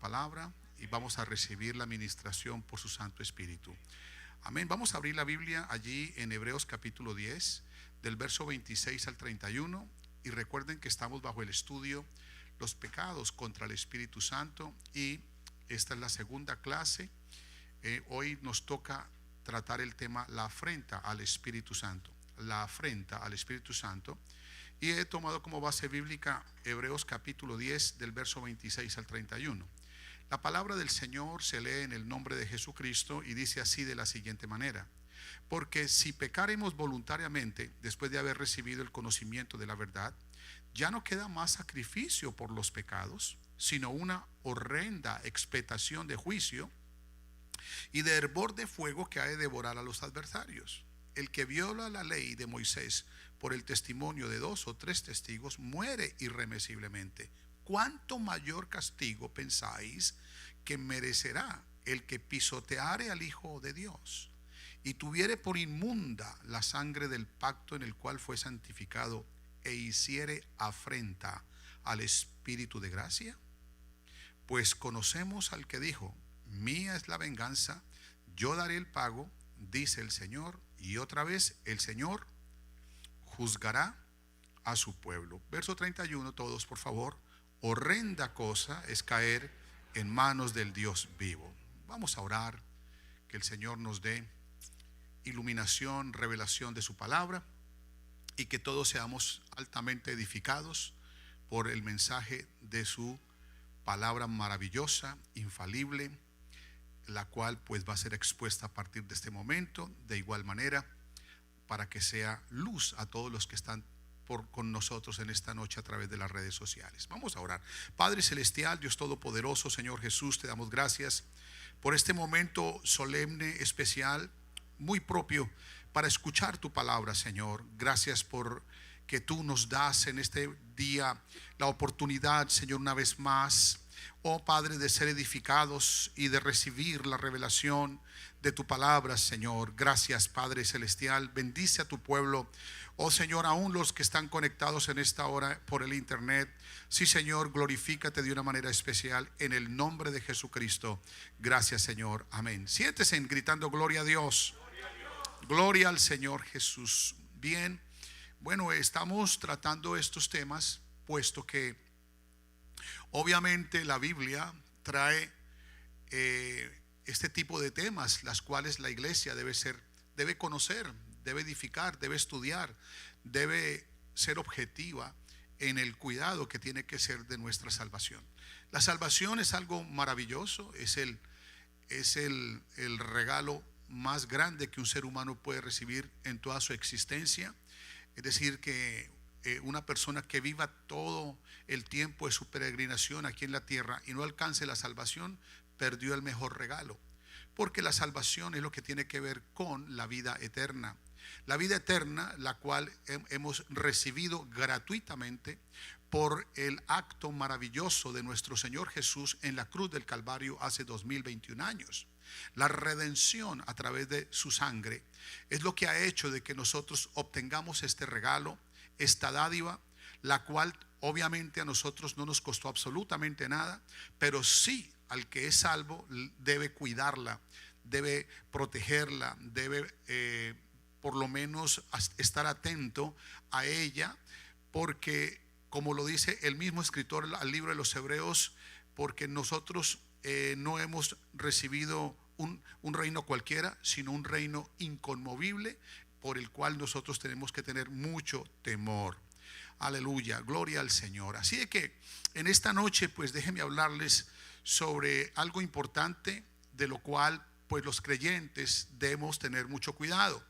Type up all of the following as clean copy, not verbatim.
palabra y vamos a recibir la ministración por su Santo Espíritu. Amén. Vamos a abrir la Biblia allí en Hebreos capítulo 10, del verso 26 al 31. Y recuerden que estamos bajo el estudio Los pecados contra el Espíritu Santo. Y esta es la segunda clase. Hoy nos toca tratar el tema la afrenta al Espíritu Santo. La afrenta al Espíritu Santo. Y he tomado como base bíblica Hebreos capítulo 10, del verso 26 al 31. La palabra del Señor se lee en el nombre de Jesucristo y dice así de la siguiente manera: porque si pecaremos voluntariamente después de haber recibido el conocimiento de la verdad, ya no queda más sacrificio por los pecados, sino una horrenda expectación de juicio y de hervor de fuego que ha de devorar a los adversarios. El que viola la ley de Moisés por el testimonio de 2 o 3 testigos muere irremisiblemente. ¿Cuánto mayor castigo pensáis que merecerá el que pisoteare al Hijo de Dios y tuviere por inmunda la sangre del pacto en el cual fue santificado e hiciere afrenta al Espíritu de gracia? Pues conocemos al que dijo: mía es la venganza, yo daré el pago, dice el Señor. Y otra vez el Señor juzgará a su pueblo. Verso 31, todos por favor. Horrenda cosa es caer en manos del Dios vivo. Vamos a orar, que el Señor nos dé iluminación, revelación de su palabra, y que todos seamos altamente edificados por el mensaje de su palabra maravillosa, infalible, la cual pues va a ser expuesta a partir de este momento, de igual manera, para que sea luz a todos los que están con nosotros en esta noche a través de las redes sociales. Vamos a orar. Padre celestial, Dios todopoderoso, Señor Jesús, te damos gracias por este momento solemne, especial, muy propio para escuchar tu palabra, Señor. Gracias por que tú nos das en este día la oportunidad, Señor, una vez más, oh Padre, de ser edificados y de recibir la revelación de tu palabra, Señor. Gracias, Padre celestial. Bendice a tu pueblo, oh Señor, aún los que están conectados en esta hora por el internet. Sí, Señor, glorifícate de una manera especial en el nombre de Jesucristo. Gracias, Señor. Amén. Siéntese gritando gloria a Dios. Gloria al Señor Jesús. Bien, bueno, estamos tratando estos temas puesto que obviamente la Biblia trae este tipo de temas, las cuales la iglesia debe conocer, debe edificar, debe estudiar, debe ser objetiva en el cuidado que tiene que ser de nuestra salvación. La salvación es algo maravilloso, es el regalo más grande que un ser humano puede recibir en toda su existencia. Es decir, que una persona que viva todo el tiempo de su peregrinación aquí en la tierra y no alcance la salvación, perdió el mejor regalo, porque la salvación es lo que tiene que ver con la vida eterna. La vida eterna, la cual hemos recibido gratuitamente por el acto maravilloso de nuestro Señor Jesús en la cruz del Calvario hace 2021 años. La redención a través de su sangre es lo que ha hecho de que nosotros obtengamos este regalo, esta dádiva, la cual obviamente a nosotros no nos costó absolutamente nada, pero sí al que es salvo debe cuidarla, debe protegerla, debe por lo menos estar atento a ella, porque como lo dice el mismo escritor al libro de los Hebreos, porque nosotros no hemos recibido un reino cualquiera, sino un reino inconmovible, por el cual nosotros tenemos que tener mucho temor. Aleluya, gloria al Señor. Así de que en esta noche pues déjenme hablarles sobre algo importante, de lo cual pues los creyentes debemos tener mucho cuidado.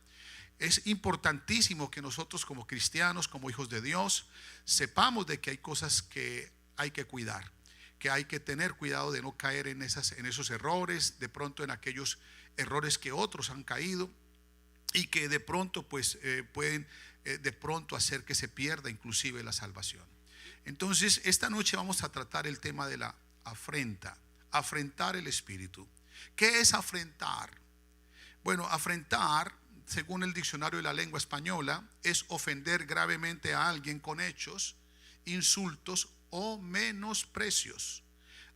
Es importantísimo que nosotros como cristianos, como hijos de Dios, sepamos de que hay cosas que hay que cuidar, que hay que tener cuidado de no caer en esos errores, de pronto en aquellos errores que otros han caído y que de pronto pues pueden de pronto hacer que se pierda inclusive la salvación. Entonces esta noche vamos a tratar el tema de la afrenta, afrentar el Espíritu. ¿Qué es afrentar? Bueno, afrentar, según el diccionario de la lengua española, es ofender gravemente a alguien con hechos, insultos o menosprecios.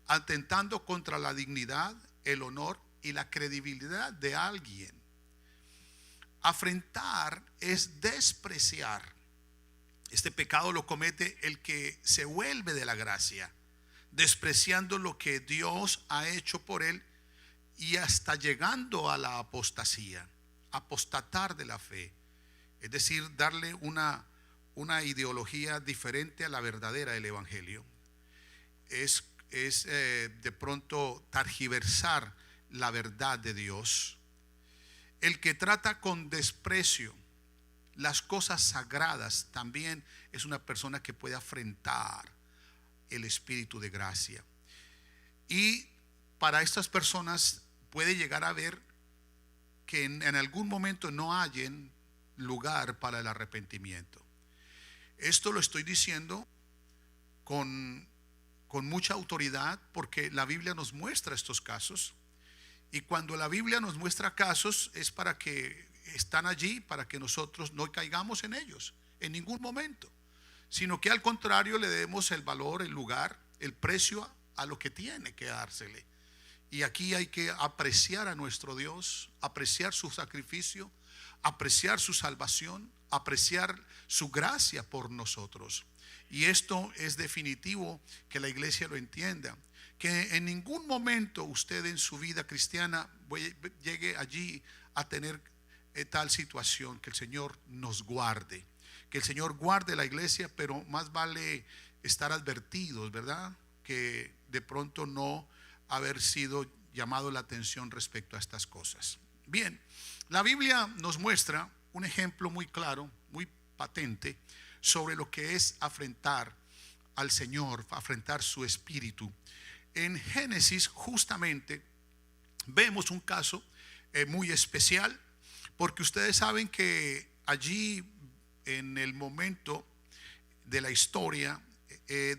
atentando contra la dignidad, el honor y la credibilidad de alguien. Afrentar es despreciar. Este pecado lo comete el que se vuelve de la gracia, despreciando lo que Dios ha hecho por él y hasta llegando a la apostasía, apostatar de la fe, es decir, darle una ideología diferente a la verdadera del evangelio. Es de pronto targiversar la verdad de Dios. El que trata con desprecio las cosas sagradas también es una persona que puede afrentar el espíritu de gracia. Y para estas personas puede llegar a ver que en algún momento no hallen lugar para el arrepentimiento. Esto lo estoy diciendo con mucha autoridad, porque la Biblia nos muestra estos casos. Y cuando la Biblia nos muestra casos es para que están allí, para que nosotros no caigamos en ellos en ningún momento, sino que al contrario le demos el valor, el lugar, el precio a lo que tiene que dársele. Y aquí hay que apreciar a nuestro Dios, apreciar su sacrificio, apreciar su salvación, apreciar su gracia por nosotros. Y esto es definitivo que la iglesia lo entienda, que en ningún momento usted en su vida cristiana llegue allí a tener tal situación. Que el Señor nos guarde, que el Señor guarde la iglesia, pero más vale estar advertidos, ¿verdad? Que de pronto no haber sido llamado la atención respecto a estas cosas. Bien, la Biblia nos muestra un ejemplo muy claro, muy patente, sobre lo que es afrentar al Señor, afrentar su espíritu. En Génesis justamente vemos un caso muy especial, porque ustedes saben que allí en el momento de la historia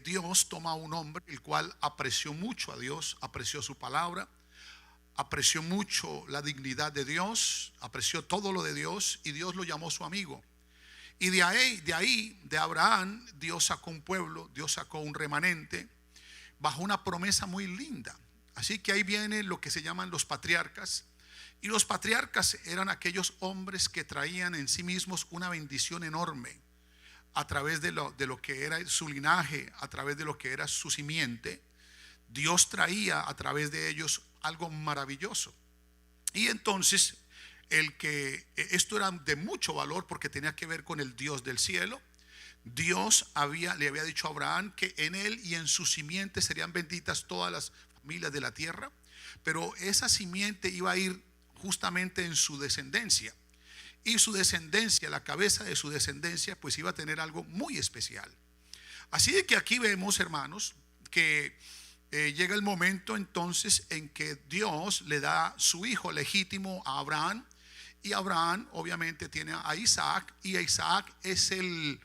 Dios toma a un hombre el cual apreció mucho a Dios, apreció su palabra, apreció mucho la dignidad de Dios, apreció todo lo de Dios, y Dios lo llamó su amigo. Y de ahí, de Abraham, Dios sacó un pueblo, Dios sacó un remanente bajo una promesa muy linda. Así que ahí viene lo que se llaman los patriarcas. Y los patriarcas eran aquellos hombres que traían en sí mismos una bendición enorme a través de lo que era su linaje, a través de lo que era su simiente. Dios traía a través de ellos algo maravilloso. Y entonces esto era de mucho valor, porque tenía que ver con el Dios del cielo. Dios le había dicho a Abraham que en él y en su simiente serían benditas todas las familias de la tierra, pero esa simiente iba a ir justamente en su descendencia, y su descendencia, la cabeza de su descendencia, pues iba a tener algo muy especial. Así de que aquí vemos, hermanos, que llega el momento entonces en que Dios le da su hijo legítimo a Abraham, y Abraham obviamente tiene a Isaac, y a Isaac es el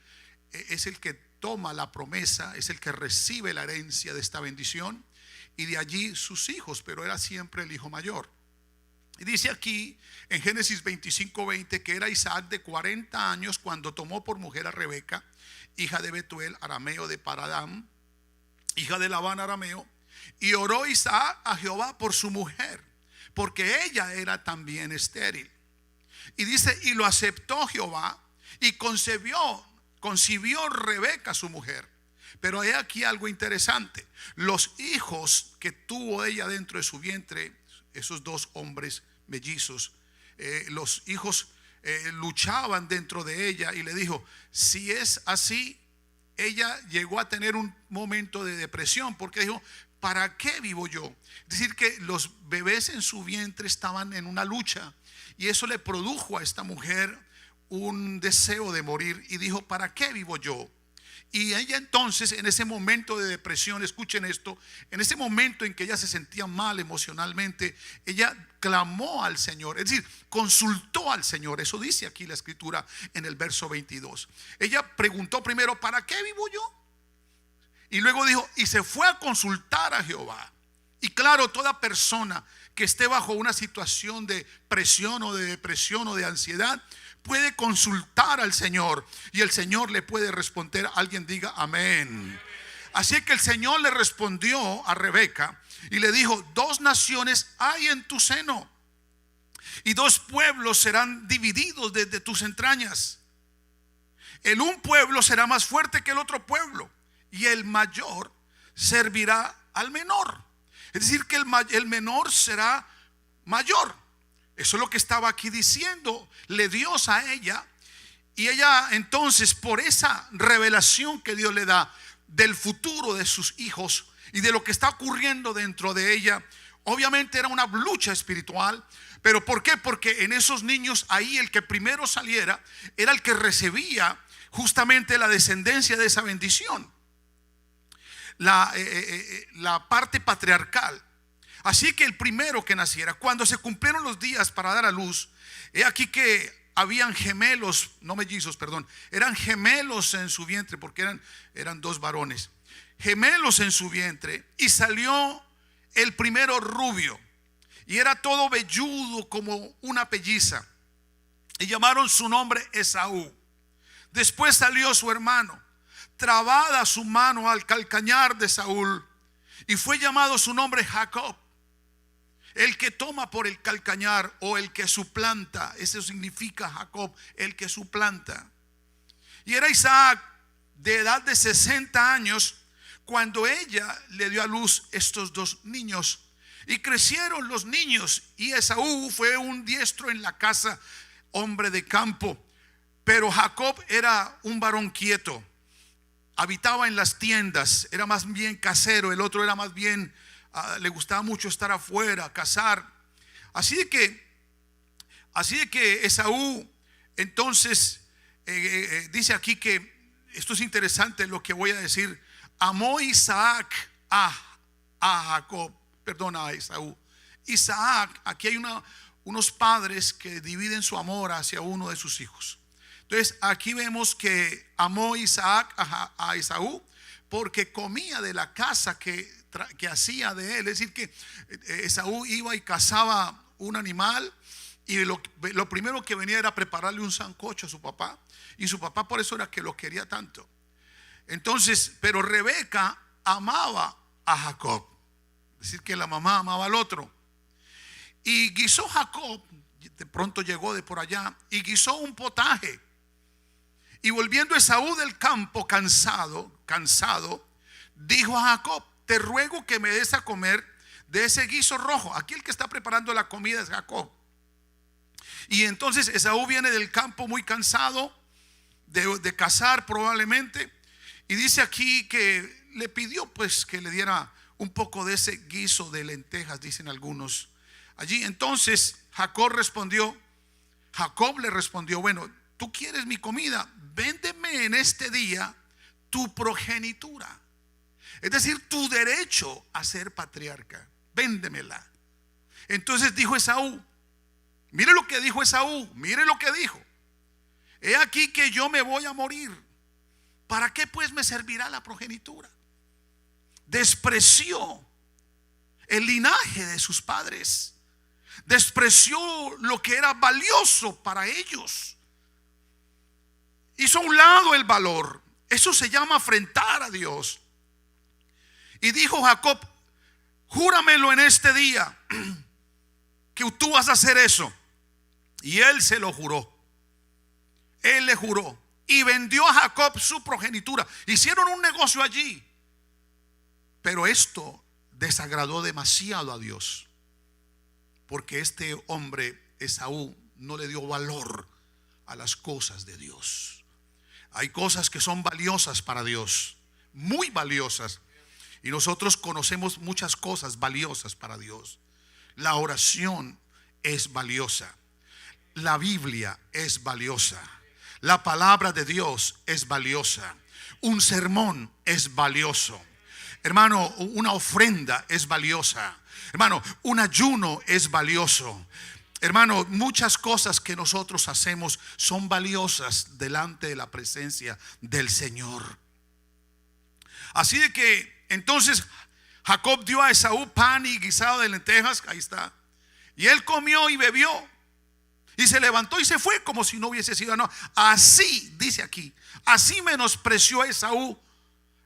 que toma la promesa, es el que recibe la herencia de esta bendición, y de allí sus hijos, pero era siempre el hijo mayor. Y dice aquí en Génesis 25:20 que era Isaac de 40 años cuando tomó por mujer a Rebeca, hija de Betuel arameo de Paradam, hija de Labán arameo, y oró Isaac a Jehová por su mujer, porque ella era también estéril. Y dice, y lo aceptó Jehová, y concibió Rebeca su mujer. Pero hay aquí algo interesante: los hijos que tuvo ella dentro de su vientre, esos dos hombres mellizos, los hijos luchaban dentro de ella, y le dijo, si es así, ella llegó a tener un momento de depresión, porque dijo, ¿para qué vivo yo? Es decir, que los bebés en su vientre estaban en una lucha, y eso le produjo a esta mujer un deseo de morir, y dijo, ¿para qué vivo yo? Y ella entonces, en ese momento de depresión, escuchen esto, en ese momento en que ella se sentía mal emocionalmente, ella clamó al Señor, es decir, consultó al Señor. Eso dice aquí la escritura en el verso 22. Ella preguntó primero, ¿para qué vivo yo? Y luego dijo, y se fue a consultar a Jehová. Y claro, toda persona que esté bajo una situación de presión o de depresión o de ansiedad puede consultar al Señor, y el Señor le puede responder. Alguien diga amén. Así que el Señor le respondió a Rebeca y le dijo: 2 naciones hay en tu seno, y 2 pueblos serán divididos desde tus entrañas. El un pueblo será más fuerte que el otro pueblo, y el mayor servirá al menor. Es decir, que el menor será mayor. Eso es lo que estaba aquí diciendo le Dios a ella. Y ella entonces, por esa revelación que Dios le da del futuro de sus hijos y de lo que está ocurriendo dentro de ella, obviamente era una lucha espiritual. ¿Pero por qué? Porque en esos niños ahí el que primero saliera era el que recibía justamente la descendencia de esa bendición, la parte patriarcal. Así que el primero que naciera, cuando se cumplieron los días para dar a luz, he aquí que habían gemelos, no mellizos, perdón, eran gemelos en su vientre, porque eran 2 varones, gemelos en su vientre, y salió el primero rubio, y era todo velludo como una pelliza, y llamaron su nombre Esaú. Después salió su hermano, trabada su mano al calcañar de Saúl, y fue llamado su nombre Jacob, el que toma por el calcañar, o el que suplanta. Eso significa Jacob, el que suplanta. Y era Isaac de edad de 60 años cuando ella le dio a luz estos 2 niños. Y crecieron los niños, y Esaú fue un diestro en la casa, hombre de campo. Pero Jacob era un varón quieto, habitaba en las tiendas, era más bien casero. El otro era más bien, le gustaba mucho estar afuera, cazar. Así de que Esaú entonces dice aquí que esto es interesante lo que voy a decir. Amó Isaac a Jacob, perdona, a Esaú. Isaac, aquí hay unos padres que dividen su amor hacia uno de sus hijos. Entonces aquí vemos que amó Isaac a Esaú porque comía de la caza que hacía de él. Es decir, que Esaú iba y cazaba un animal, y lo primero que venía era prepararle un sancocho a su papá, y su papá por eso era que lo quería tanto. Entonces, pero Rebeca amaba a Jacob, es decir, que la mamá amaba al otro. Y guisó Jacob, de pronto llegó de por allá, y guisó un potaje. Y volviendo Esaú del campo cansado, dijo a Jacob: te ruego que me des a comer de ese guiso rojo. Aquí el que está preparando la comida es Jacob. Y entonces Esaú viene del campo muy cansado de cazar probablemente, y dice aquí que le pidió pues que le diera un poco de ese guiso de lentejas, dicen algunos allí. Entonces Jacob le respondió: bueno, tú quieres mi comida, véndeme en este día tu progenitura, es decir, tu derecho a ser patriarca, véndemela. Entonces dijo Esaú, mire lo que dijo Esaú, mire lo que dijo: he aquí que yo me voy a morir, ¿para qué pues me servirá la progenitura? Despreció el linaje de sus padres, despreció lo que era valioso para ellos, hizo a un lado el valor. Eso se llama afrentar a Dios. Y dijo Jacob: júramelo en este día que tú vas a hacer eso. Y él se lo juró. Él le juró y vendió a Jacob su progenitura. Hicieron un negocio allí, pero esto desagradó demasiado a Dios, porque este hombre Esaú no le dio valor a las cosas de Dios. Hay cosas que son valiosas para Dios, muy valiosas, y nosotros conocemos muchas cosas valiosas para Dios. La oración es valiosa, la Biblia es valiosa, la palabra de Dios es valiosa, un sermón es valioso, hermano, una ofrenda es valiosa, hermano, un ayuno es valioso. Hermano, muchas cosas que nosotros hacemos son valiosas delante de la presencia del Señor. Así de que entonces Jacob dio a Esaú pan y guisado de lentejas, ahí está, y él comió y bebió, y se levantó y se fue como si no hubiese sido nada. Así, dice aquí, así menospreció Esaú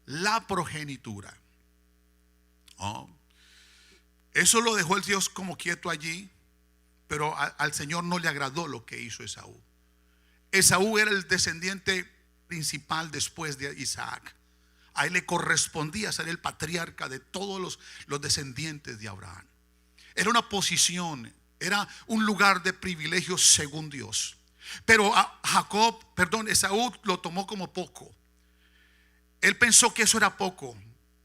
la progenitura. Oh. Eso lo dejó el Dios como quieto allí, pero al Señor no le agradó lo que hizo Esaú. Esaú era el descendiente principal después de Isaac. A él le correspondía ser el patriarca de todos los descendientes de Abraham. Era una posición, era un lugar de privilegio según Dios. Pero Esaú lo tomó como poco. Él pensó que eso era poco,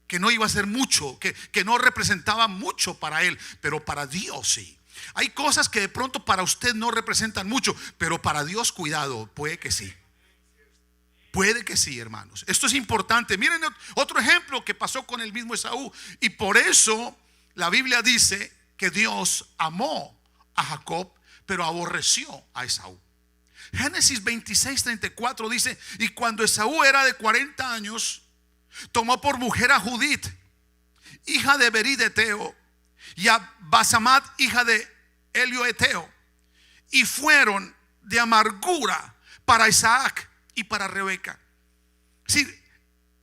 que no iba a ser mucho, que no representaba mucho para él, pero para Dios sí. Hay cosas que de pronto para usted no representan mucho, pero para Dios, cuidado, puede que sí. Puede que sí, hermanos. Esto es importante. Miren otro ejemplo que pasó con el mismo Esaú. Y por eso la Biblia dice que Dios amó a Jacob, pero aborreció a Esaú. Génesis 26:34 dice: y cuando Esaú era de 40 años, tomó por mujer a Judith, hija de Berí de Eteo, y a Basamat, hija de Elio Eteo, y fueron de amargura para Isaac y para Rebeca. Sí,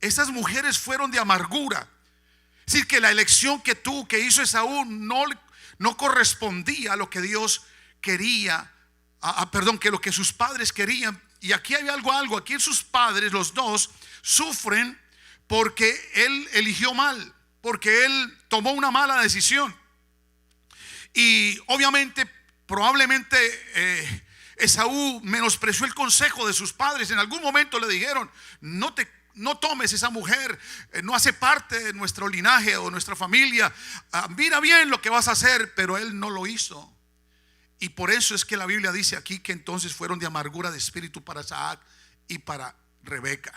esas mujeres fueron de amargura. Sí, que la elección que hizo Esaú no correspondía a lo que Dios quería, que lo que sus padres querían. Y aquí hay algo, aquí sus padres, los dos, sufren porque él eligió mal, porque él tomó una mala decisión. Y obviamente, probablemente Esaú menospreció el consejo de sus padres. En algún momento le dijeron: no tomes esa mujer, no hace parte de nuestro linaje o nuestra familia, mira bien lo que vas a hacer. Pero él no lo hizo. Y por eso es que la Biblia dice aquí que entonces fueron de amargura de espíritu para Isaac y para Rebeca.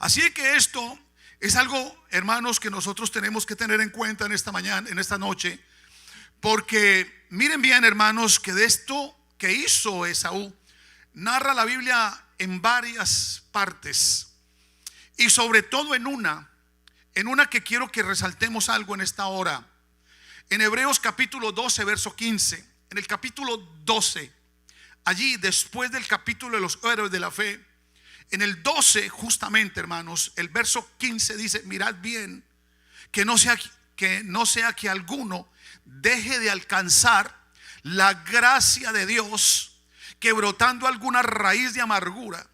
Así que esto es algo, hermanos, que nosotros tenemos que tener en cuenta en esta mañana, en esta noche. Porque miren bien, hermanos, que de esto que hizo Esaú narra la Biblia en varias partes, y sobre todo en una que quiero que resaltemos algo en esta hora. En Hebreos capítulo 12 verso 15, en el capítulo 12, allí después del capítulo de los héroes de la fe, en el 12 justamente, hermanos, el verso 15 dice: mirad bien que no sea que alguno deje de alcanzar la gracia de Dios, que brotando alguna raíz de amargura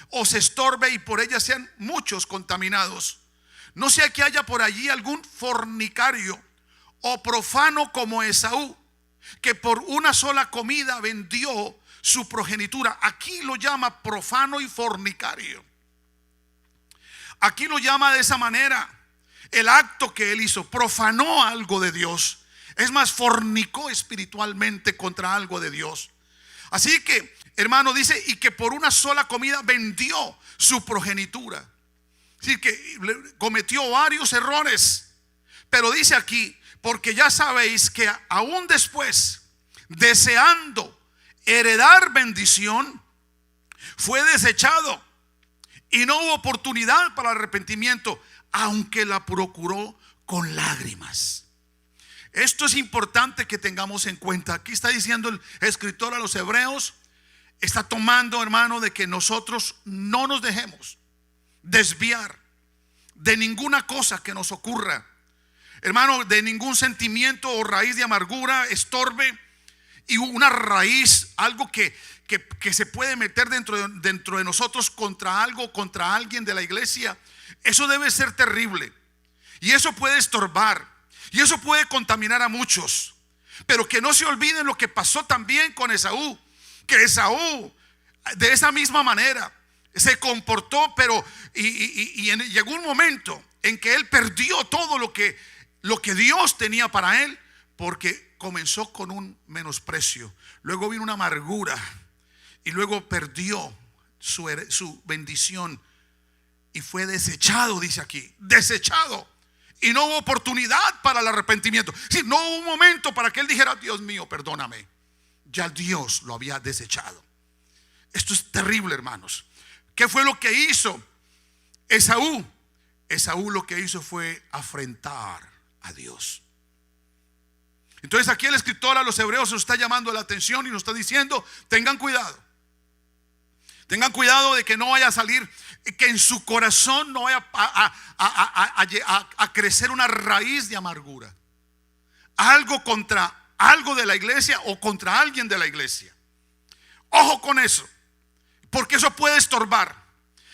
os estorbe y por ella sean muchos contaminados. No sea que haya por allí algún fornicario o profano como Esaú, que por una sola comida vendió su progenitura. Aquí lo llama profano y fornicario. Aquí lo llama de esa manera. El acto que él hizo, profanó algo de Dios. Es más, fornicó espiritualmente contra algo de Dios. Así que, hermano, dice: y que por una sola comida vendió su progenitura. Es decir, que cometió varios errores. Pero dice aquí: porque ya sabéis que aún después, deseando heredar bendición, fue desechado, y no hubo oportunidad para el arrepentimiento, aunque la procuró con lágrimas. Esto es importante que tengamos en cuenta. Aquí está diciendo el escritor a los hebreos, está tomando, hermano, de que nosotros no nos dejemos desviar de ninguna cosa que nos ocurra, hermano, de ningún sentimiento o raíz de amargura estorbe. Y una raíz, algo que se puede meter dentro de nosotros contra alguien de la iglesia. Eso debe ser terrible, y eso puede estorbar, y eso puede contaminar a muchos. Pero que no se olviden lo que pasó también con Esaú, que Esaú de esa misma manera se comportó, pero llegó un momento en que él perdió todo lo que Dios tenía para él, porque comenzó con un menosprecio, luego vino una amargura, y luego perdió su bendición y fue desechado. Dice aquí, desechado, y no hubo oportunidad para el arrepentimiento. Sí, no hubo un momento para que él dijera: Dios mío, perdóname. Ya Dios lo había desechado. Esto es terrible, hermanos. ¿Qué fue lo que hizo Esaú? Esaú lo que hizo fue afrentar a Dios. Entonces aquí el escritor a los hebreos nos está llamando la atención y nos está diciendo: tengan cuidado. Tengan cuidado de que no vaya a salir, que en su corazón no vaya a crecer una raíz de amargura. Algo contra algo de la iglesia o contra alguien de la iglesia. Ojo con eso, porque eso puede estorbar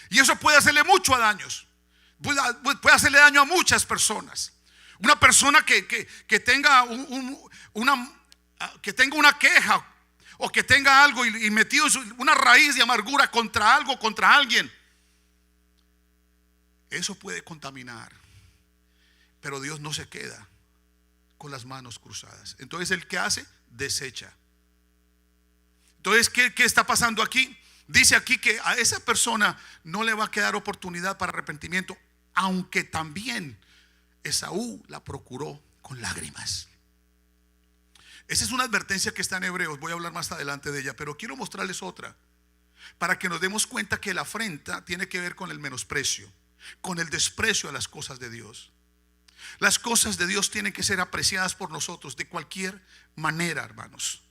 y eso puede hacerle mucho daños. Puede hacerle daño a muchas personas. Una persona que tenga que tenga una queja o que tenga algo y metido una raíz de amargura contra algo, contra alguien, eso puede contaminar. Pero Dios no se queda con las manos cruzadas. Entonces, ¿el que hace? Desecha. Entonces, ¿qué está pasando aquí? Dice aquí que a esa persona no le va a quedar oportunidad para arrepentimiento, aunque también Esaú la procuró con lágrimas. Esa es una advertencia que está en Hebreos. Voy a hablar más adelante de ella, pero quiero mostrarles otra, para que nos demos cuenta que la afrenta tiene que ver con el menosprecio, con el desprecio a las cosas de Dios. Las cosas de Dios tienen que ser apreciadas por nosotros de cualquier manera, hermanos.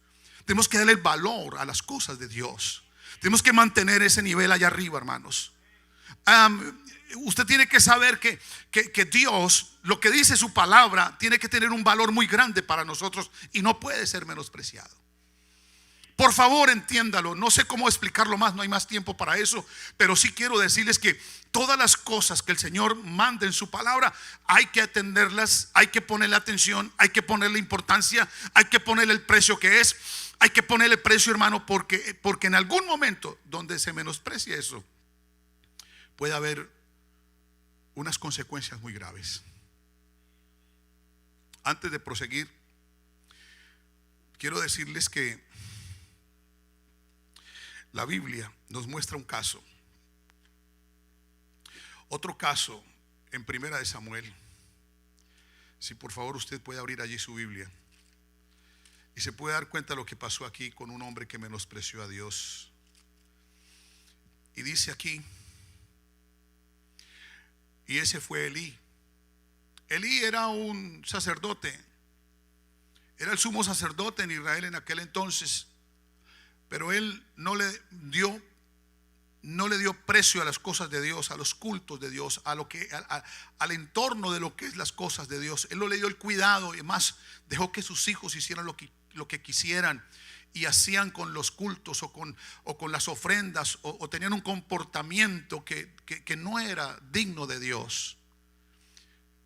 Tenemos que darle el valor a las cosas de Dios. Tenemos que mantener ese nivel allá arriba, hermanos. Usted tiene que saber que Dios, lo que dice su palabra, tiene que tener un valor muy grande para nosotros y no puede ser menospreciado. Por favor, entiéndalo. No sé cómo explicarlo más, no hay más tiempo para eso, pero sí quiero decirles que todas las cosas que el Señor manda en su palabra hay que atenderlas, hay que ponerle atención, hay que ponerle importancia, hay que ponerle el precio que es, hay que ponerle precio, hermano, porque en algún momento donde se menosprecia eso, puede haber unas consecuencias muy graves. Antes de proseguir, quiero decirles que la Biblia nos muestra un caso. Otro caso en Primera de Samuel. Si por favor usted puede abrir allí su Biblia y se puede dar cuenta de lo que pasó aquí con un hombre que menospreció a Dios. Y dice aquí, y ese fue Elí. Elí era un sacerdote, era el sumo sacerdote en Israel en aquel entonces, pero él no le dio precio a las cosas de Dios, a los cultos de Dios, al entorno de lo que es las cosas de Dios. Él no le dio el cuidado y más dejó que sus hijos hicieran lo que quisieran y hacían con los cultos o con las ofrendas o tenían un comportamiento que no era digno de Dios.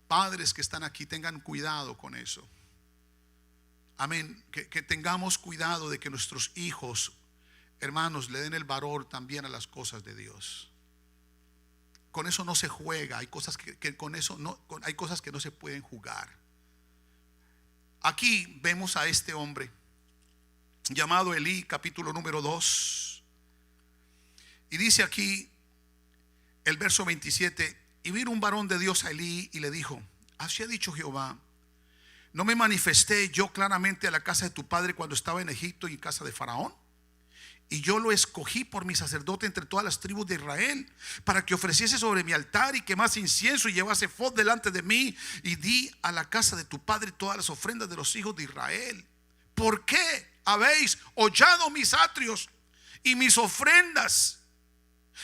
Padres que están aquí, tengan cuidado con eso. Amén. Que tengamos cuidado de que nuestros hijos, hermanos, le den el valor también a las cosas de Dios. Con eso no se juega. Hay cosas que con eso no, hay cosas que no se pueden jugar. Aquí vemos a este hombre llamado Elí, capítulo número 2. Y dice aquí el verso 27: y vino un varón de Dios a Elí y le dijo: así ha dicho Jehová, ¿no me manifesté yo claramente a la casa de tu padre cuando estaba en Egipto y en casa de Faraón? Y yo lo escogí por mi sacerdote entre todas las tribus de Israel, para que ofreciese sobre mi altar y quemase incienso y llevase ephod delante de mí, y di a la casa de tu padre todas las ofrendas de los hijos de Israel. ¿Por qué habéis hollado mis atrios y mis ofrendas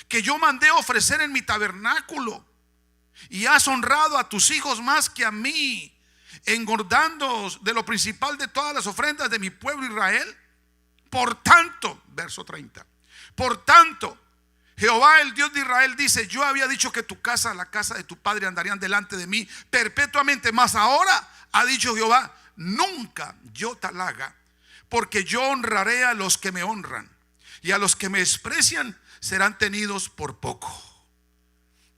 que yo mandé ofrecer en mi tabernáculo? Y has honrado a tus hijos más que a mí, engordándoos de lo principal de todas las ofrendas de mi pueblo Israel. Por tanto, verso 30, por tanto, Jehová el Dios de Israel dice: yo había dicho que tu casa, la casa de tu padre, andarían delante de mí perpetuamente, mas ahora ha dicho Jehová: nunca yo tal haga, porque yo honraré a los que me honran, y a los que me desprecian serán tenidos por poco.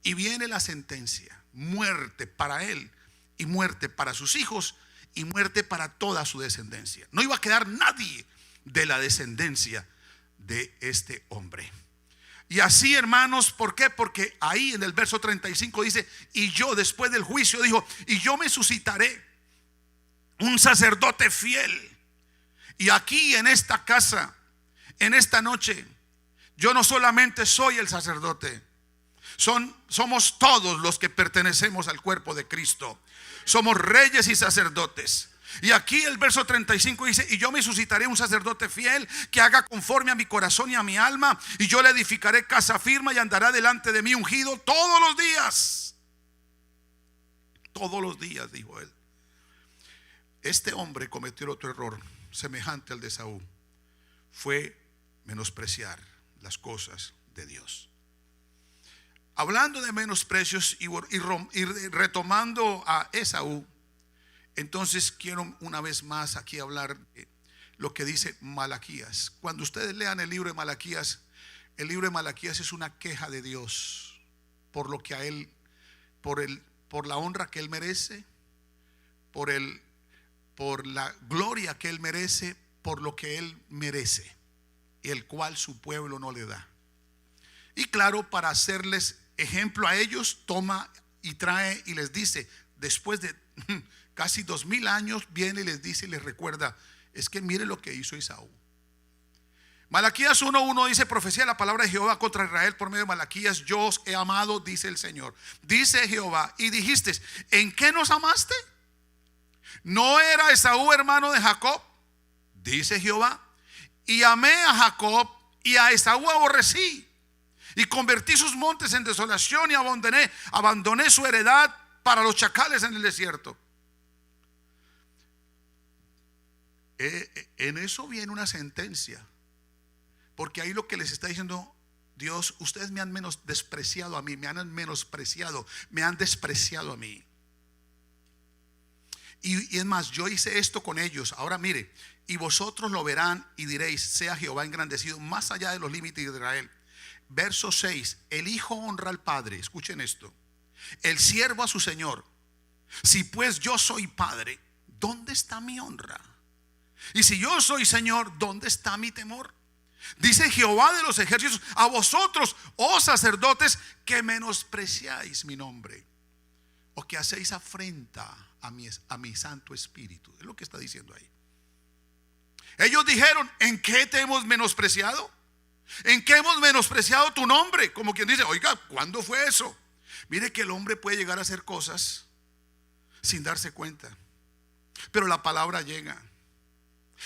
Y viene la sentencia: muerte para él, y muerte para sus hijos, y muerte para toda su descendencia. No iba a quedar nadie de la descendencia de este hombre. Y así, hermanos, ¿por qué? Porque ahí en el verso 35 dice: y yo, después del juicio, dijo, y yo me suscitaré un sacerdote fiel. Y aquí en esta casa, en esta noche, yo no solamente soy el sacerdote, somos todos los que pertenecemos al cuerpo de Cristo. Somos reyes y sacerdotes. Y aquí el verso 35 dice: y yo me suscitaré un sacerdote fiel que haga conforme a mi corazón y a mi alma, y yo le edificaré casa firme y andará delante de mí ungido todos los días. Todos los días, dijo él. Este hombre cometió otro error semejante al de Saúl. Fue menospreciar las cosas de Dios. Hablando de menosprecios y retomando a Esaú, entonces quiero una vez más aquí hablar de lo que dice Malaquías. Cuando ustedes lean el libro de Malaquías, el libro de Malaquías es una queja de Dios por lo que a él, por la honra que él merece, por la gloria que él merece, por lo que él merece, el cual su pueblo no le da. Y claro, para hacerles ejemplo a ellos, toma y trae y les dice, después de casi 2000 años, viene y les dice y les recuerda: es que mire lo que hizo Esaú. Malaquías 1:1 dice: profecía la palabra de Jehová contra Israel por medio de Malaquías. Yo os he amado, dice el Señor. Dice Jehová: y dijiste, ¿en qué nos amaste? ¿No era Esaú hermano de Jacob? Dice Jehová: y amé a Jacob y a Esaú aborrecí, y convertí sus montes en desolación, y abandoné su heredad para los chacales en el desierto. En eso viene una sentencia, porque ahí lo que les está diciendo Dios: ustedes me han despreciado a mí, me han menospreciado, me han despreciado a mí. Y es más, yo hice esto con ellos. Ahora mire, y vosotros lo verán y diréis: sea Jehová engrandecido más allá de los límites de Israel. Verso 6: el hijo honra al padre. Escuchen esto: el siervo a su señor. Si pues yo soy padre, ¿dónde está mi honra? Y si yo soy señor, ¿dónde está mi temor? Dice Jehová de los ejércitos: a vosotros, oh sacerdotes, que menospreciáis mi nombre, o que hacéis afrenta a mi Santo Espíritu. Es lo que está diciendo ahí. Ellos dijeron: ¿en qué te hemos menospreciado? ¿En qué hemos menospreciado tu nombre? Como quien dice: oiga, ¿cuándo fue eso? Mire que el hombre puede llegar a hacer cosas sin darse cuenta, pero la palabra llega,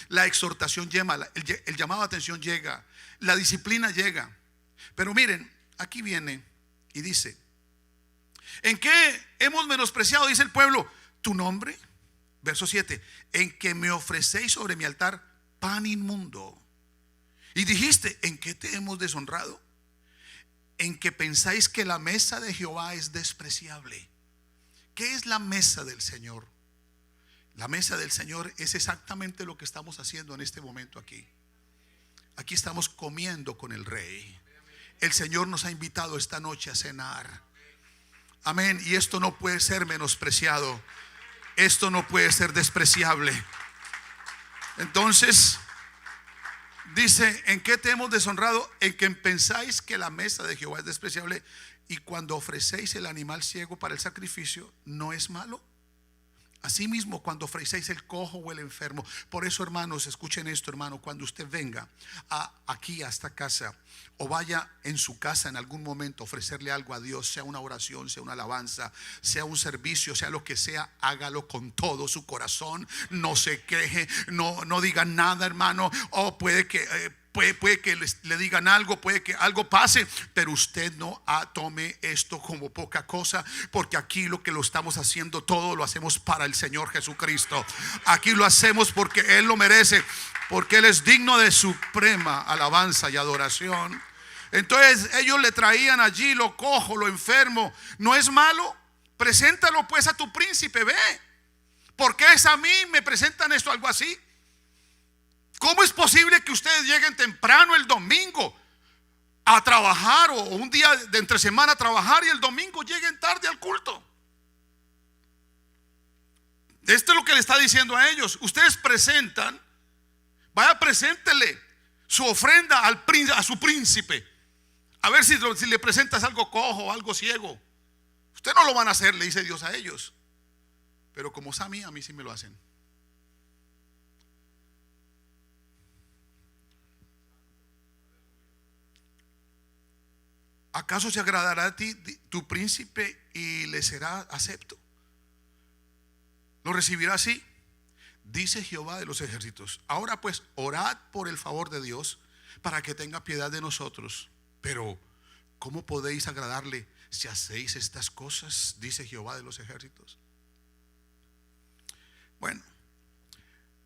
la exhortación llega, el llamado de atención llega, la disciplina llega. Pero miren, aquí viene y dice: ¿en qué hemos menospreciado, dice el pueblo, tu nombre? Verso 7: en que me ofrecéis sobre mi altar pan inmundo. Y dijiste: ¿en qué te hemos deshonrado? En que pensáis que la mesa de Jehová es despreciable. ¿Qué es la mesa del Señor? La mesa del Señor es exactamente lo que estamos haciendo en este momento aquí. Aquí estamos comiendo con el Rey. El Señor nos ha invitado esta noche a cenar. Amén. Y esto no puede ser menospreciado. Esto no puede ser despreciable. Entonces dice: ¿en qué te hemos deshonrado? En que pensáis que la mesa de Jehová es despreciable, y cuando ofrecéis el animal ciego para el sacrificio, ¿no es malo? Asimismo, cuando ofrecéis el cojo o el enfermo. Por eso, hermanos, escuchen esto, hermano: cuando usted venga aquí a esta casa, o vaya en su casa en algún momento a ofrecerle algo a Dios, sea una oración, sea una alabanza, sea un servicio, sea lo que sea, hágalo con todo su corazón. No se queje, no diga nada, hermano. O puede que puede que le digan algo, puede que algo pase, pero usted no tome esto como poca cosa, porque aquí lo que lo estamos haciendo, todo lo hacemos para el Señor Jesucristo. Aquí lo hacemos porque Él lo merece, porque Él es digno de suprema alabanza y adoración. Entonces ellos le traían allí lo cojo, lo enfermo. ¿No es malo? Preséntalo pues a tu príncipe, ve. ¿Por qué es a mí me presentan esto, algo así? ¿Cómo es posible que ustedes lleguen temprano el domingo a trabajar, o un día de entre semana a trabajar, y el domingo lleguen tarde al culto? Esto es lo que le está diciendo a ellos. Ustedes presentan, vaya, preséntele su ofrenda a su príncipe. A ver si le presentas algo cojo, algo ciego. Ustedes no lo van a hacer, le dice Dios a ellos. Pero como es a mí sí me lo hacen. ¿Acaso se agradará a ti tu príncipe y le será acepto? ¿Lo recibirá así? dice Jehová de los ejércitos: ahora pues, orad por el favor de Dios, para que tenga piedad de nosotros. Pero ¿cómo podéis agradarle si hacéis estas cosas? Dice Jehová de los ejércitos. Bueno,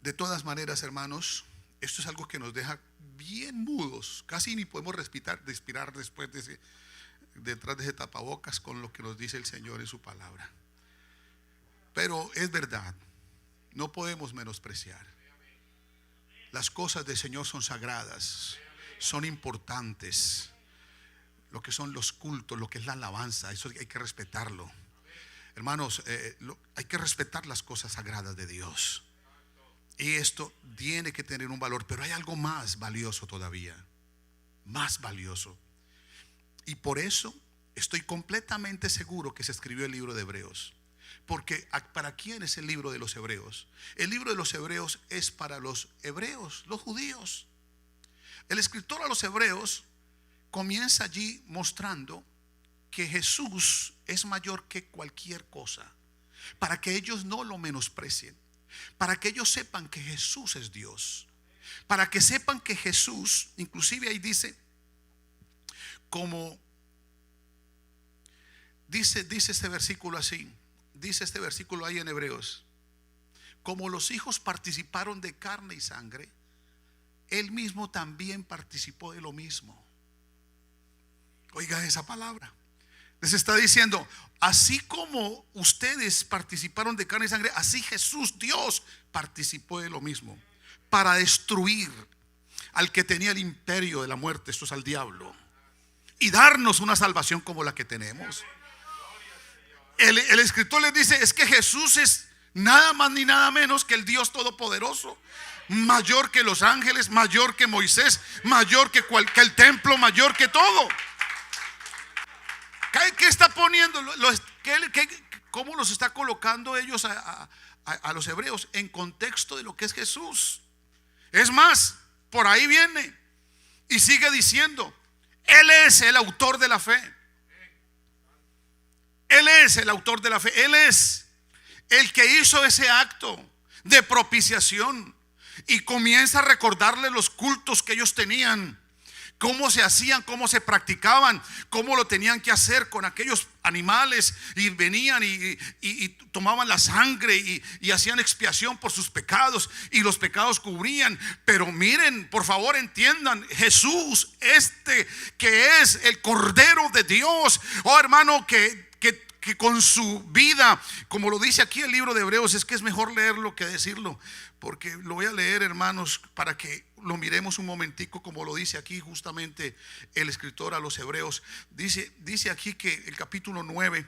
de todas maneras, hermanos, esto es algo que nos deja bien mudos. Casi ni podemos respirar después de detrás de ese tapabocas con lo que nos dice el Señor en su palabra. Pero es verdad, no podemos menospreciar. Las cosas del Señor son sagradas, son importantes. Lo que son los cultos, lo que es la alabanza, eso hay que respetarlo. Hermanos, hay que respetar las cosas sagradas de Dios. Y esto tiene que tener un valor. Pero hay algo más valioso todavía, más valioso. Y por eso estoy completamente seguro que se escribió el libro de Hebreos. Porque ¿para quién es el libro de los Hebreos? El libro de los Hebreos es para los hebreos, los judíos. El escritor a los Hebreos comienza allí mostrando que Jesús es mayor que cualquier cosa, para que ellos no lo menosprecien, para que ellos sepan que Jesús es Dios, para que sepan que Jesús, inclusive ahí dice, como dice este versículo así, dice este versículo ahí en Hebreos: como los hijos participaron de carne y sangre, él mismo también participó de lo mismo. Oiga esa palabra. Les está diciendo: así como ustedes participaron de carne y sangre, así Jesús, Dios, participó de lo mismo, para destruir al que tenía el imperio de la muerte, esto es al diablo, y darnos una salvación como la que tenemos. El escritor les dice: es que Jesús es nada más ni nada menos que el Dios Todopoderoso, mayor que los ángeles, mayor que Moisés, mayor que el templo, mayor que todo. ¿Qué está poniendo? ¿Cómo los está colocando ellos a los hebreos en contexto de lo que es Jesús? Es más, por ahí viene y sigue diciendo: Él es el autor de la fe. Él es el autor de la fe. Él es el que hizo ese acto de propiciación. Y comienza a recordarle los cultos que ellos tenían, cómo se hacían, cómo se practicaban, cómo lo tenían que hacer con aquellos animales. Y venían y tomaban la sangre y hacían expiación por sus pecados, y los pecados cubrían. Pero miren, por favor entiendan, Jesús, que es el Cordero de Dios, oh hermano, que con su vida, como lo dice aquí el libro de Hebreos, es que es mejor leerlo que decirlo, porque lo voy a leer, hermanos, para que lo miremos un momentico, como lo dice aquí justamente el escritor a los Hebreos. Dice aquí que el capítulo 9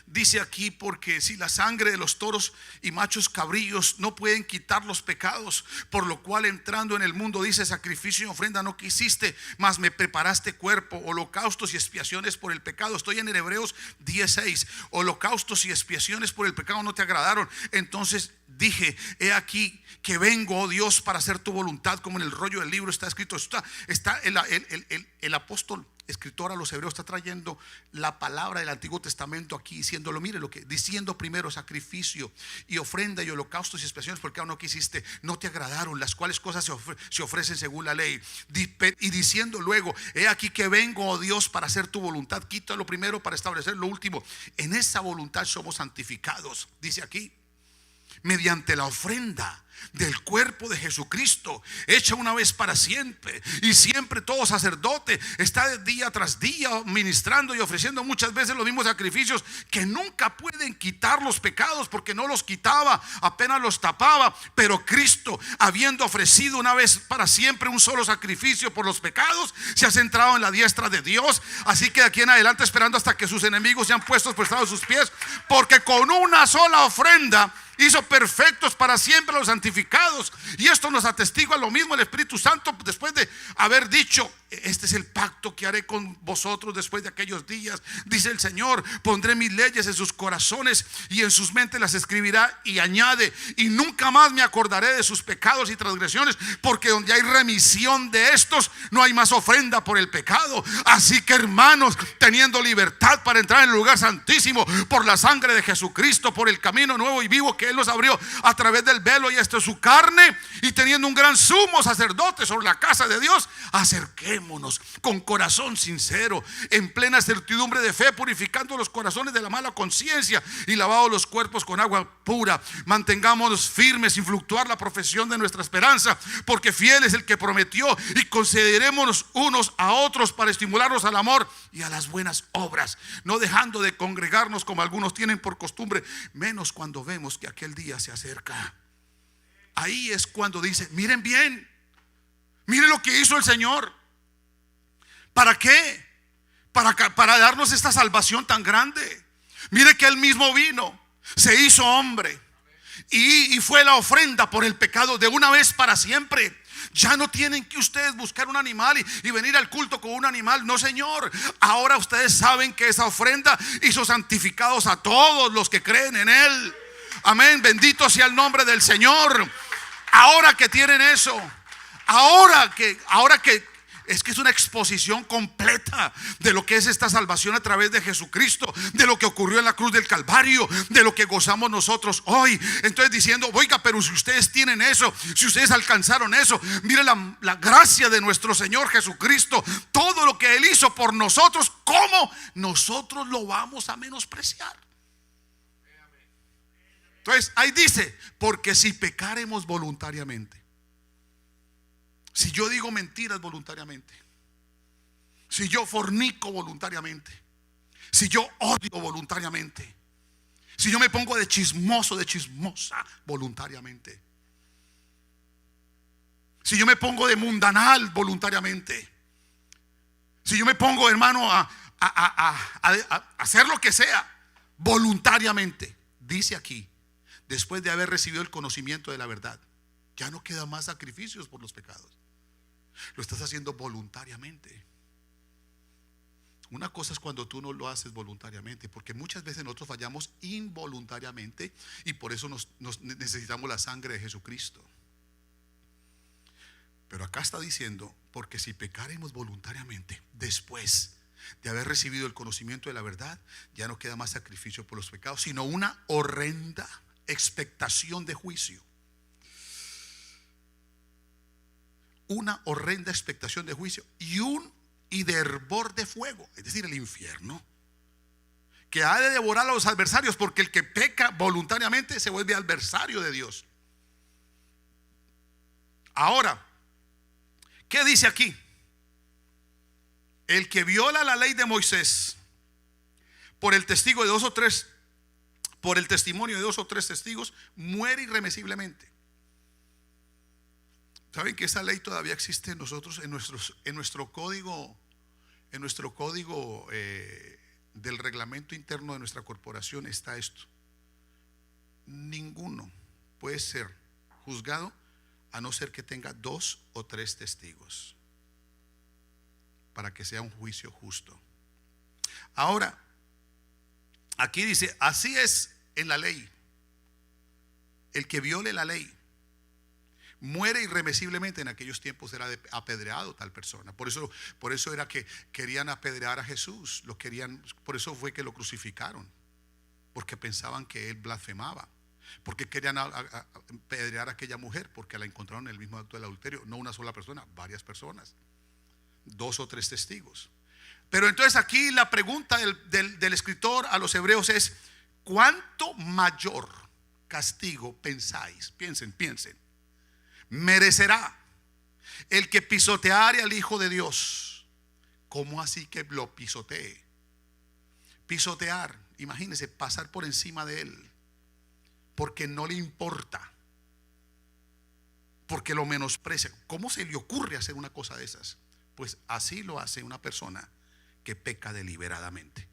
dice aquí: porque si la sangre de los toros y machos cabrillos no pueden quitar los pecados, por lo cual entrando en el mundo, dice, sacrificio y ofrenda no quisiste, mas me preparaste cuerpo, holocaustos y expiaciones por el pecado. Estoy en el Hebreos 10:6. Holocaustos y expiaciones por el pecado no te agradaron. Entonces dije: he aquí que vengo, oh Dios, para hacer tu voluntad, como en el rollo del libro está escrito. Está el apóstol escritor a los Hebreos está trayendo la palabra del Antiguo Testamento aquí, diciéndolo. Mire lo que diciendo: primero sacrificio y ofrenda y holocaustos y expiaciones por el pecado no quisiste, no te agradaron, las cuales cosas se ofrecen según la ley. Y diciendo luego: he aquí que vengo, oh Dios, para hacer tu voluntad. Quita lo primero para establecer lo último. En esa voluntad somos santificados, dice aquí, mediante la ofrenda del cuerpo de Jesucristo, hecha una vez para siempre. Y siempre todo sacerdote está de día tras día ministrando y ofreciendo muchas veces los mismos sacrificios, que nunca pueden quitar los pecados, porque no los quitaba, apenas los tapaba. Pero Cristo, habiendo ofrecido una vez para siempre un solo sacrificio por los pecados, se ha centrado en la diestra de Dios. Así que de aquí en adelante, esperando hasta que sus enemigos sean puestos por estrado de sus pies, porque con una sola ofrenda hizo perfectos para siempre los santificados. Y esto nos atestigua lo mismo el Espíritu Santo, después de haber dicho: este es el pacto que haré con vosotros después de aquellos días, dice el Señor, pondré mis leyes en sus corazones y en sus mentes las escribirá. Y añade: y nunca más me acordaré de sus pecados y transgresiones, porque donde hay remisión de estos, no hay más ofrenda por el pecado. Así que, hermanos, teniendo libertad para entrar en el lugar santísimo por la sangre de Jesucristo, por el camino nuevo y vivo que que Él nos abrió a través del velo y hasta su carne, y teniendo un gran sumo sacerdote sobre la casa de Dios, acerquémonos con corazón sincero, en plena certidumbre de fe, purificando los corazones de la mala conciencia y lavados los cuerpos con agua pura. Mantengámonos firmes sin fluctuar la profesión de nuestra esperanza, porque fiel es el que prometió, y considerémonos unos a otros para estimularnos al amor y a las buenas obras, no dejando de congregarnos como algunos tienen por costumbre, menos cuando vemos que aquel día se acerca. Ahí es cuando dice: miren bien, miren lo que hizo el Señor. ¿Para qué? Para darnos esta salvación tan grande. Mire que Él mismo vino, se hizo hombre y fue la ofrenda por el pecado de una vez para siempre. Ya no tienen que ustedes buscar un animal y venir al culto con un animal. No, Señor. Ahora ustedes saben que esa ofrenda hizo santificados a todos los que creen en Él. Amén. Bendito sea el nombre del Señor. Ahora que tienen eso, ahora que es una exposición completa de lo que es esta salvación a través de Jesucristo, de lo que ocurrió en la cruz del Calvario, de lo que gozamos nosotros hoy. Entonces diciendo: oiga, pero si ustedes tienen eso, si ustedes alcanzaron eso, mire la gracia de nuestro Señor Jesucristo, todo lo que Él hizo por nosotros, ¿cómo nosotros lo vamos a menospreciar? Entonces ahí dice: porque si pecaremos voluntariamente. Si yo digo mentiras voluntariamente, si yo fornico voluntariamente, si yo odio voluntariamente, si yo me pongo de chismoso, de chismosa voluntariamente, si yo me pongo de mundanal voluntariamente, si yo me pongo, hermano, a hacer lo que sea voluntariamente, dice aquí, después de haber recibido el conocimiento de la verdad, ya no quedan más sacrificios por los pecados. Lo estás haciendo voluntariamente. Una cosa es cuando tú no lo haces voluntariamente, porque muchas veces nosotros fallamos involuntariamente, y por eso nos necesitamos la sangre de Jesucristo. Pero acá está diciendo: porque si pecaremos voluntariamente después de haber recibido el conocimiento de la verdad, ya no queda más sacrificio por los pecados, sino una horrenda expectación de juicio. Una horrenda expectación de juicio y de hervor de fuego, es decir, el infierno, que ha de devorar a los adversarios, porque el que peca voluntariamente se vuelve adversario de Dios. Ahora, ¿qué dice aquí? El que viola la ley de Moisés por el testigo de 2 o 3, por el testimonio de 2 o 3 testigos, muere irremisiblemente. ¿Saben que esa ley todavía existe en nosotros, en nuestro código del reglamento interno de nuestra corporación está esto: ninguno puede ser juzgado a no ser que tenga 2 o 3 testigos para que sea un juicio justo. Ahora, aquí dice: así es en la ley. El que viole la ley muere irremisiblemente. En aquellos tiempos era apedreado tal persona. Por eso era que querían apedrear a Jesús. Por eso fue que lo crucificaron, porque pensaban que Él blasfemaba. Porque querían apedrear a aquella mujer, porque la encontraron en el mismo acto del adulterio. No una sola persona, varias personas, 2 o 3 testigos. Pero entonces aquí la pregunta del escritor a los hebreos es: ¿cuánto mayor castigo pensáis? Piensen, merecerá el que pisoteare al Hijo de Dios. ¿Cómo así que lo pisotee? Pisotear, imagínense, pasar por encima de Él, porque no le importa, porque lo menosprecia. ¿Cómo se le ocurre hacer una cosa de esas? Pues así lo hace una persona que peca deliberadamente.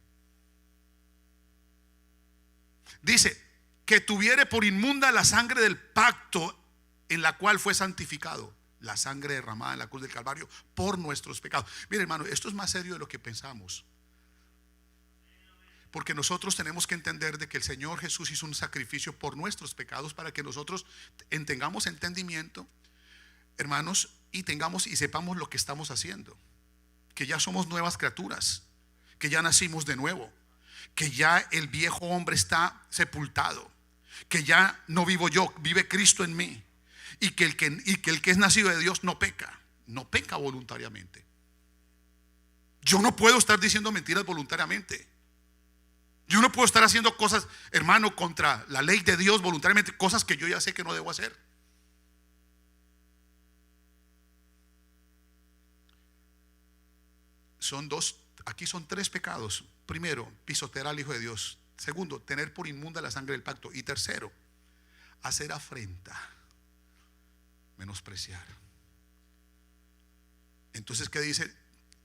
Dice: que tuviere por inmunda la sangre del pacto en la cual fue santificado, la sangre derramada en la cruz del Calvario por nuestros pecados. Mire, hermano, esto es más serio de lo que pensamos, porque nosotros tenemos que entender de que el Señor Jesús hizo un sacrificio por nuestros pecados, para que nosotros tengamos entendimiento, hermanos, y sepamos lo que estamos haciendo, que ya somos nuevas criaturas, que ya nacimos de nuevo, que ya el viejo hombre está sepultado, que ya no vivo yo, vive Cristo en mí, y que el que es nacido de Dios no peca voluntariamente. Yo no puedo estar diciendo mentiras voluntariamente. Yo no puedo estar haciendo cosas, hermano, contra la ley de Dios voluntariamente, cosas que yo ya sé que no debo hacer. Aquí son 3 pecados. Primero, pisotear al Hijo de Dios. Segundo, tener por inmunda la sangre del pacto. Y tercero, hacer afrenta, menospreciar. Entonces, ¿qué dice?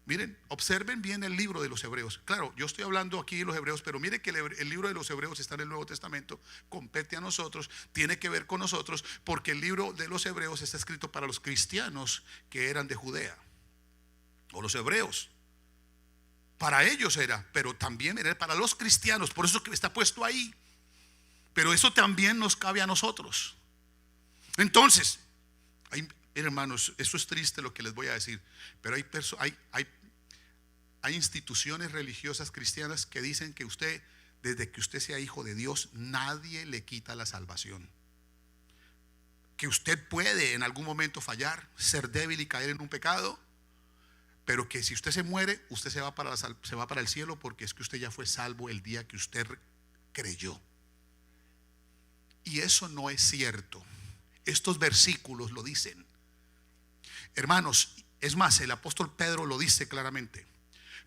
Miren, observen bien el libro de los Hebreos. Claro, yo estoy hablando aquí de los Hebreos, pero miren que el libro de los Hebreos está en el Nuevo Testamento, compete a nosotros, tiene que ver con nosotros, porque el libro de los Hebreos está escrito para los cristianos que eran de Judea, o los hebreos. Para ellos era, pero también era para los cristianos, por eso que está puesto ahí. Pero eso también nos cabe a nosotros. Entonces, hermanos, eso es triste lo que les voy a decir, pero hay instituciones religiosas cristianas que dicen que usted, desde que usted sea hijo de Dios, nadie le quita la salvación. Que usted puede en algún momento fallar, ser débil y caer en un pecado, pero que si usted se muere, usted se va para el cielo, porque es que usted ya fue salvo el día que usted creyó. Y eso no es cierto. Estos versículos lo dicen, hermanos. Es más, el apóstol Pedro lo dice claramente,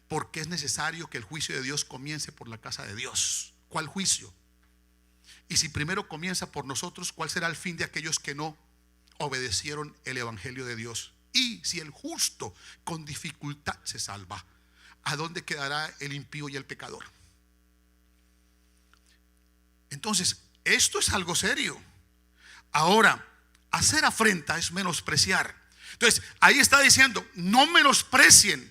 porque es necesario que el juicio de Dios comience por la casa de Dios. ¿Cuál juicio? Y si primero comienza por nosotros, ¿cuál será el fin de aquellos que no obedecieron el evangelio de Dios? Y si el justo con dificultad se salva, ¿a dónde quedará el impío y el pecador? Entonces, esto es algo serio. Ahora, hacer afrenta es menospreciar. Entonces, ahí está diciendo, no menosprecien.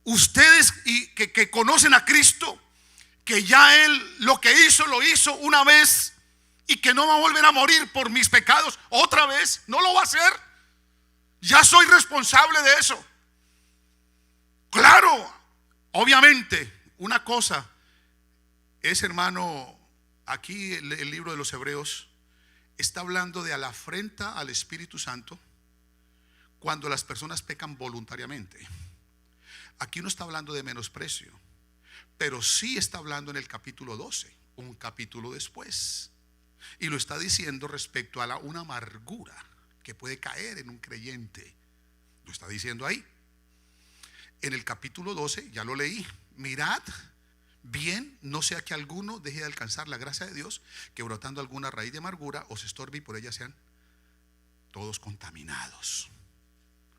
Ustedes que conocen a Cristo, que ya Él lo que hizo, lo hizo una vez, y que no va a volver a morir por mis pecados otra vez, no lo va a hacer. Ya soy responsable de eso. Claro, obviamente, una cosa es, hermano, aquí el libro de los Hebreos está hablando de la afrenta al Espíritu Santo cuando las personas pecan voluntariamente. Aquí no está hablando de menosprecio, pero sí está hablando en el capítulo 12, un capítulo después, y lo está diciendo respecto a una amargura que puede caer en un creyente. Lo está diciendo ahí en el capítulo 12, ya lo leí. Mirad bien, no sea que alguno deje de alcanzar la gracia de Dios, que brotando alguna raíz de amargura os estorbe y por ella sean todos contaminados.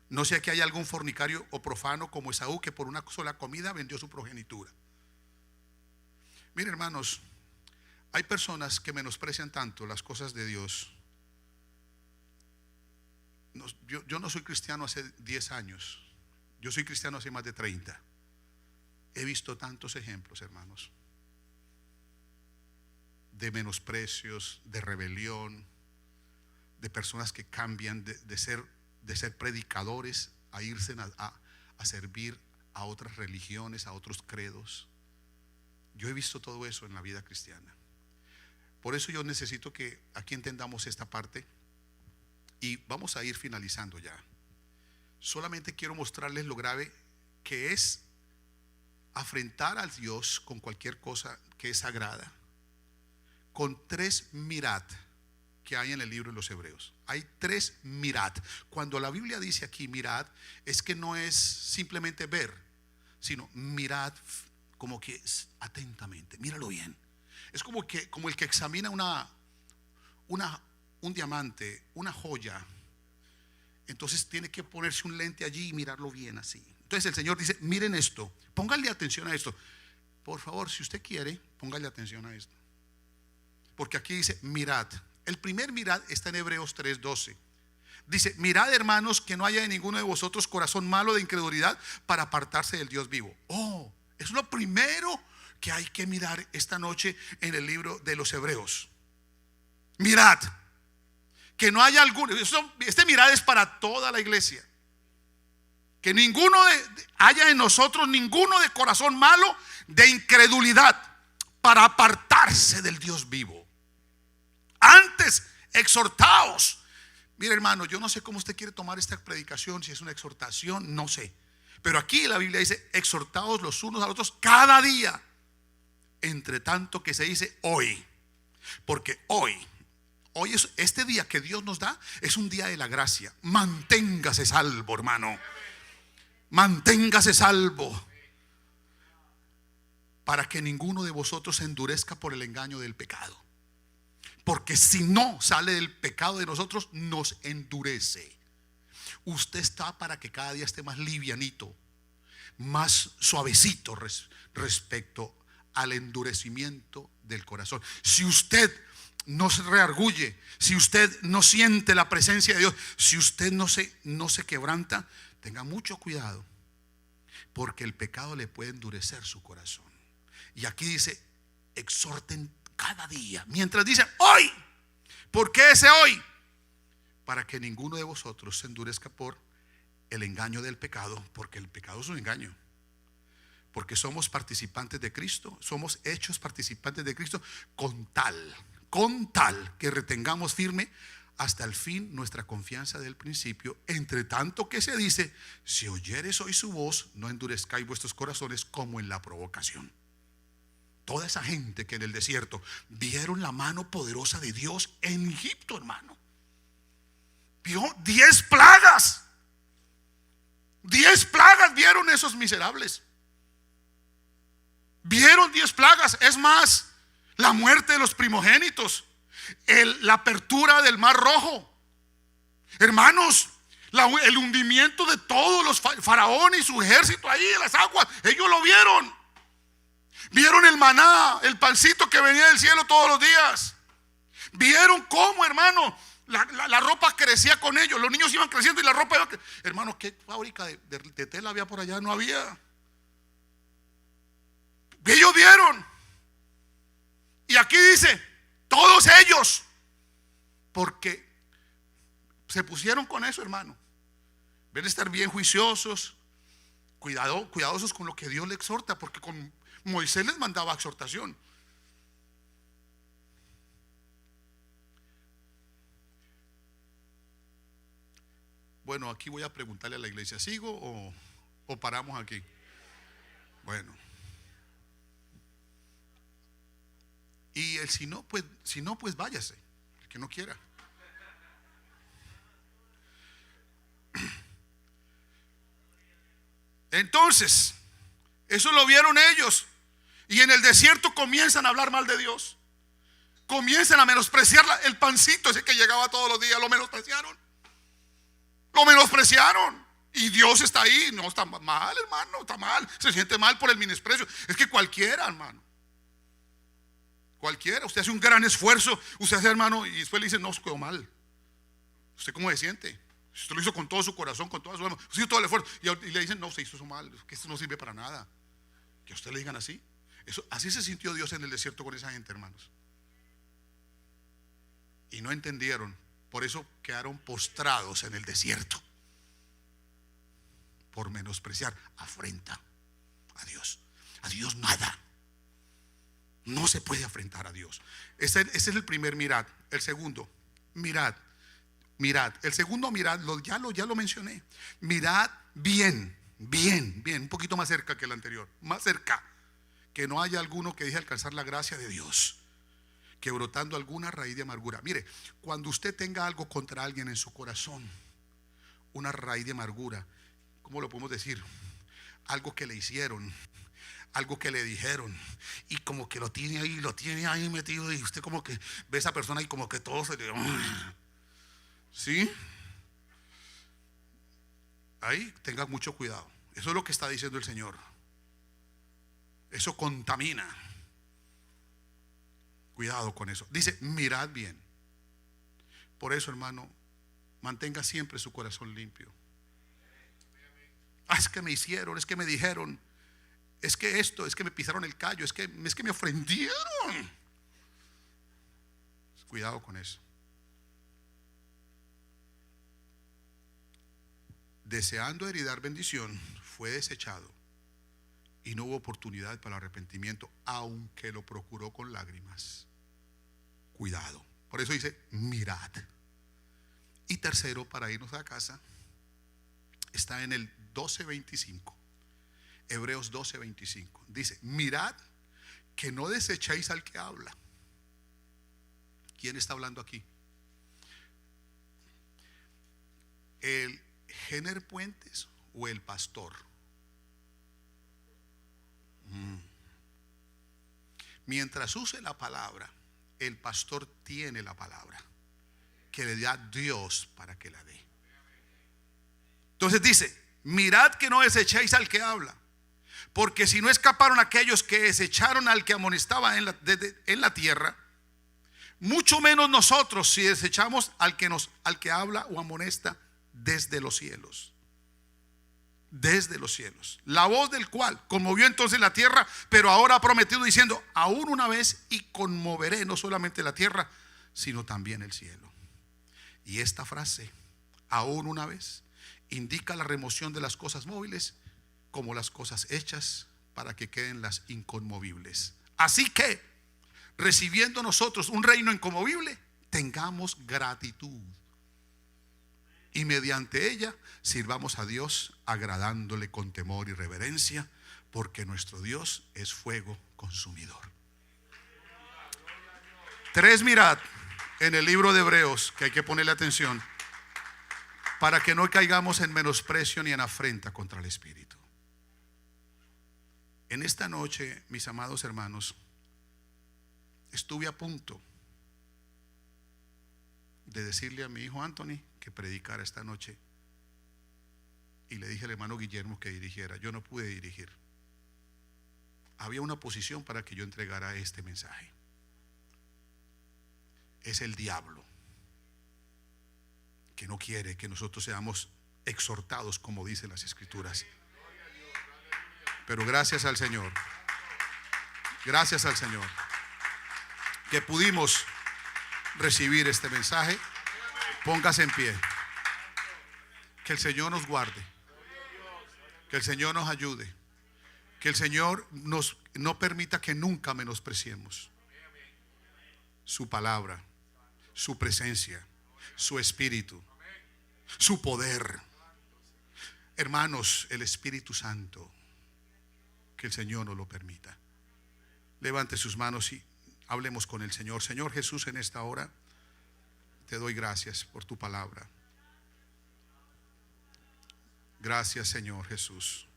No sea que haya algún fornicario o profano como Esaú, que por una sola comida vendió su progenitura. Miren, hermanos, hay personas que menosprecian tanto las cosas de Dios. Yo no soy cristiano hace 10 años. Yo soy cristiano hace más de 30. He visto tantos ejemplos, hermanos, de menosprecios, de rebelión, de personas que cambian de ser predicadores a irse a servir a otras religiones, a otros credos. Yo he visto todo eso en la vida cristiana. Por eso yo necesito que aquí entendamos esta parte. Y vamos a ir finalizando ya. Solamente quiero mostrarles lo grave que es afrentar al Dios con cualquier cosa que es sagrada, con 3 mirad que hay en el libro de los Hebreos. Hay 3 mirad. Cuando la Biblia dice aquí mirad, es que no es simplemente ver, sino mirad como que es atentamente, míralo bien. Es como el que examina un diamante, una joya. Entonces tiene que ponerse un lente allí y mirarlo bien así. Entonces el Señor dice, miren esto, pónganle atención a esto. Por favor, si usted quiere, pónganle atención a esto. Porque aquí dice mirad. El primer mirad está en Hebreos 3:12. Dice, mirad, hermanos, que no haya en ninguno de vosotros corazón malo de incredulidad para apartarse del Dios vivo. Oh, es lo primero que hay que mirar esta noche en el libro de los Hebreos. Mirad, que no haya alguno. Este mirad es para toda la iglesia. Que haya en nosotros ninguno de corazón malo de incredulidad para apartarse del Dios vivo. Antes, exhortaos. Mire, hermano, yo no sé cómo usted quiere tomar esta predicación, si es una exhortación, no sé. Pero aquí la Biblia dice: exhortaos los unos a los otros cada día, entre tanto que se dice hoy. Porque hoy es este día que Dios nos da, es un día de la gracia. Manténgase salvo, hermano. Manténgase salvo, para que ninguno de vosotros se endurezca por el engaño del pecado. Porque si no sale del pecado de nosotros, nos endurece. Usted está para que cada día esté más livianito, más suavecito respecto al endurecimiento del corazón. Si usted no se reargulle, si usted no siente la presencia de Dios, si usted no se quebranta, tenga mucho cuidado, porque el pecado le puede endurecer su corazón. Y aquí dice: exhorten cada día. Mientras dice hoy. ¿Por qué ese hoy? Para que ninguno de vosotros se endurezca por el engaño del pecado, porque el pecado es un engaño. Porque somos participantes de Cristo, somos hechos participantes de Cristo, con tal que retengamos firme hasta el fin nuestra confianza del principio. Entre tanto que se dice: si oyeres hoy su voz, no endurezcáis vuestros corazones como en la provocación. Toda esa gente que en el desierto vieron la mano poderosa de Dios en Egipto, hermano, vio 10 plagas. 10 plagas vieron esos miserables. Vieron 10 plagas. Es más, la muerte de los primogénitos, la apertura del mar rojo, hermanos, el hundimiento de todos los faraón y su ejército ahí en las aguas. Ellos lo vieron. Vieron el maná, el pancito que venía del cielo todos los días. Vieron cómo, hermano, la ropa crecía con ellos. Los niños iban creciendo y la ropa iba. Hermano, ¿qué fábrica de tela había por allá? No había. Ellos vieron. Y aquí dice: todos ellos, porque se pusieron con eso, hermano. Ven a estar bien juiciosos, cuidadosos con lo que Dios le exhorta, porque con Moisés les mandaba exhortación. Bueno, aquí voy a preguntarle a la iglesia: ¿sigo o paramos aquí? Bueno. Y si no, pues váyase, el que no quiera. Entonces, eso lo vieron ellos. Y en el desierto comienzan a hablar mal de Dios. Comienzan a menospreciar el pancito ese que llegaba todos los días. Lo menospreciaron. Lo menospreciaron. Y Dios está ahí. No, está mal, hermano, está mal. Se siente mal por el menosprecio. Es que cualquiera, hermano, cualquiera, usted hace un gran esfuerzo, usted hace, hermano, y después le dice: no, quedó mal. ¿Usted cómo se siente? Usted lo hizo con todo su corazón, con toda su alma, usted hizo todo el esfuerzo, y le dicen: no, se hizo eso mal, que esto no sirve para nada. Que a usted le digan así. Así se sintió Dios en el desierto con esa gente, hermanos. Y no entendieron. Por eso quedaron postrados en el desierto, por menospreciar, afrenta a Dios. A Dios nada. No se puede afrentar a Dios. Ese es el primer mirad. El segundo, mirad. El segundo, mirad, ya lo mencioné. Mirad bien, un poquito más cerca que el anterior. Más cerca. Que no haya alguno que deje alcanzar la gracia de Dios, que brotando alguna raíz de amargura. Mire, cuando usted tenga algo contra alguien en su corazón, una raíz de amargura, ¿cómo lo podemos decir? Algo que le hicieron, algo que le dijeron, y como que lo tiene ahí metido, y usted como que ve a esa persona y como que todo se le... ¿Sí? Ahí tenga mucho cuidado. Eso es lo que está diciendo el Señor. Eso contamina. Cuidado con eso. Dice: mirad bien. Por eso, hermano, mantenga siempre su corazón limpio. Es que me hicieron, es que me dijeron, es que esto, es que me pisaron el callo, es que me ofendieron. Cuidado con eso. Deseando heredar bendición, fue desechado, y no hubo oportunidad para el arrepentimiento, aunque lo procuró con lágrimas. Cuidado. Por eso dice mirad. Y tercero, para irnos a casa, está en el 12:25. Hebreos 12:25. Dice, mirad que no desechéis al que habla. ¿Quién está hablando aquí? ¿El Géner Puentes o el pastor? Mientras use la palabra, el pastor tiene la palabra que le da Dios para que la dé. Entonces dice, mirad que no desechéis al que habla, porque si no escaparon aquellos que desecharon al que amonestaba en la tierra, mucho menos nosotros si desechamos al que habla o amonesta desde los cielos. Desde los cielos, la voz del cual conmovió entonces la tierra, pero ahora ha prometido diciendo, aún una vez y conmoveré no solamente la tierra, sino también el cielo. Y esta frase, aún una vez, indica la remoción de las cosas móviles como las cosas hechas para que queden las inconmovibles. Así que, recibiendo nosotros un reino inconmovible, tengamos gratitud y mediante ella sirvamos a Dios agradándole con temor y reverencia, porque nuestro Dios es fuego consumidor. 3, mirad en el libro de Hebreos, que hay que ponerle atención para que no caigamos en menosprecio ni en afrenta contra el Espíritu. En esta noche, mis amados hermanos, estuve a punto de decirle a mi hijo Anthony que predicara esta noche, y le dije al hermano Guillermo que dirigiera. Yo no pude dirigir. Había una oposición para que yo entregara este mensaje. Es el diablo que no quiere que nosotros seamos exhortados como dicen las Escrituras. Pero gracias al Señor, que pudimos recibir este mensaje. Póngase en pie. Que el Señor nos guarde, que el Señor nos ayude, que el Señor no permita que nunca menospreciemos su palabra, su presencia, su espíritu, su poder. Hermanos, el Espíritu Santo, que el Señor nos lo permita. Levante sus manos y hablemos con el Señor. Señor Jesús, en esta hora te doy gracias por tu palabra. Gracias, Señor Jesús.